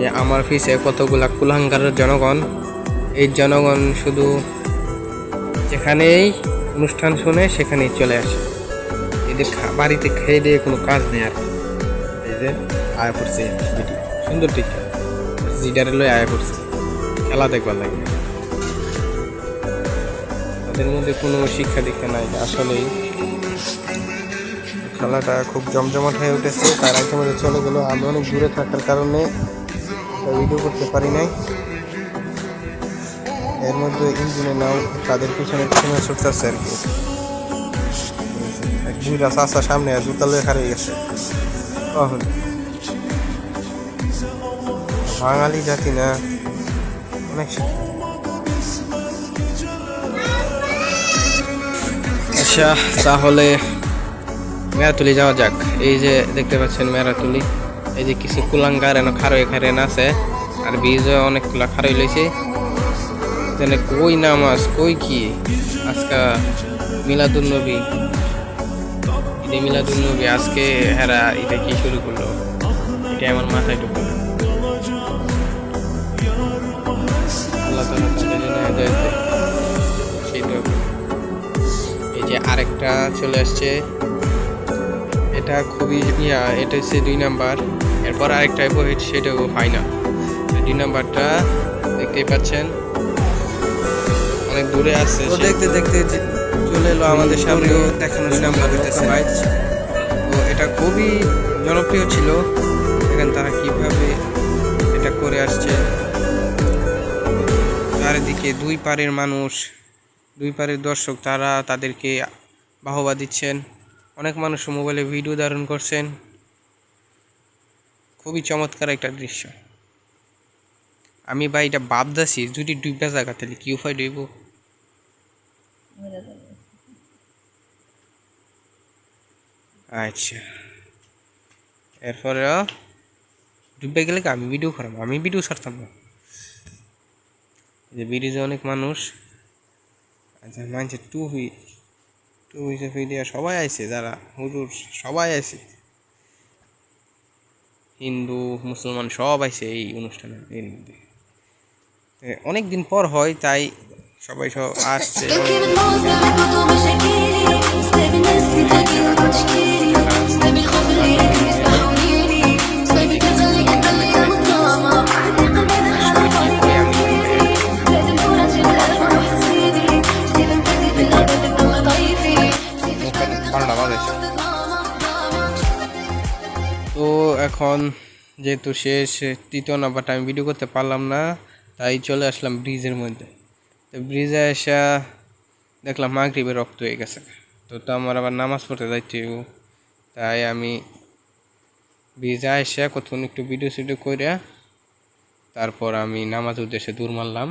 যে আমার পিছে কতগুলা কুলাঙ্গারের জনগণ। এই জনগণ শুধু যেখানেই অনুষ্ঠান শুনে সেখানেই চলে আসে। এদের বাড়িতে খেয়ে দিয়ে কোনো কাজ নেই। আর এই যে আয়া পড়ছে ভিডিও সুন্দর ঠিক জিডারে লই আয়া পড়ছে খেলা দেখবার লাগে। তাদের মধ্যে কোনো শিক্ষা দীক্ষা নাই। আসলেই খেলাটা খুব জমজমাট হয়ে উঠেছে। তার আগে মধ্যে চলে গেল। আমি অনেক দূরে থাকার কারণে ভিডিও করতে পারি নাই। এর মধ্যে ইঞ্জিনে নাও তাদের পিছনে পিছনে ছুটতেছে আর কি। এক বুড়া চাষা সামনে জুতা লয়ে হারিয়ে গেছে। বাঙালি জাতি না অনেক আচ্ছা, তাহলে মেরাতুলি যাওয়া যাক। এই যে দেখতে পাচ্ছেন মেরাতুলি, এই যে কিছু কুলাঙ্গার এনে খারোয় খারেন আছে আর বীজ অনেকগুলা খারোই লইছে। এখানে কই নামাজ কই কি আজকে মিলাদুন নবী, ঈদে মিলাদুন নবী আজকে হেরা এটা কি শুরু করলো, এটা আমার মাথায় ঢুকলো। আল্লাহ তাআলা তাদের জন্য হেদায়েত দেয়। সেটা এই যে আরেকটা চলে আসছে, এটা খুবই এটা হচ্ছে 2 নাম্বার। এরপর আরেকটা সেটাও ফাইনাল। 2 নাম্বারটা দেখতেই পাচ্ছেন অনেক দূরে আছে। দেখতে দেখতে চলে এলো আমাদের সামনেও দেখানো 2 নাম্বার হইতেছে। তো এটা খুবই জনপ্রিয় ছিল। দেখেন তারা কিভাবে এটা করে আসছে। চারিদিকে 2 পারের মানুষ, 2 পারের দর্শক তারা তাদেরকে বাহবা দিচ্ছেন। অনেক মানুষ মোবাইলে ভিডিও ধারণ করছেন। খুবই চমৎকার একটা দৃশ্য। আমি ভাই এটা ভাবতেছি যদি ডুববা জায়গা তাহলে কি উপায় ডুইব। আচ্ছা, এরপরে ডুববে গেলে আমি ভিডিও করাম, আমি ভিডিও ছাড়তাম না। যে ব্রিজে অনেক মানুষ। আচ্ছা মানছে টু হুইসে সবাই আইছে, যারা হুজুর সবাই আইছে, হিন্দু মুসলমান সব আইছে এই অনুষ্ঠানে। এর মধ্যে অনেক দিন পর হয় তাই সবাই সব আসছে। তো এখন যেহেতু শেষ 3য় নাম্বারটা আমি ভিডিও করতে পারলাম না, তাই চলে আসলাম ব্রিজের মধ্যে। তো ব্রিজে এসে দেখলাম মাগরিবের রক্ত হয়ে গেছে। তো আমার আবার নামাজ পড়তে যাইতে, তাই আমি ব্রিজে এসে কতক্ষণ একটু ভিডিও করে তারপর আমি নামাজ উদ্দেশ্যে দূর মারলাম।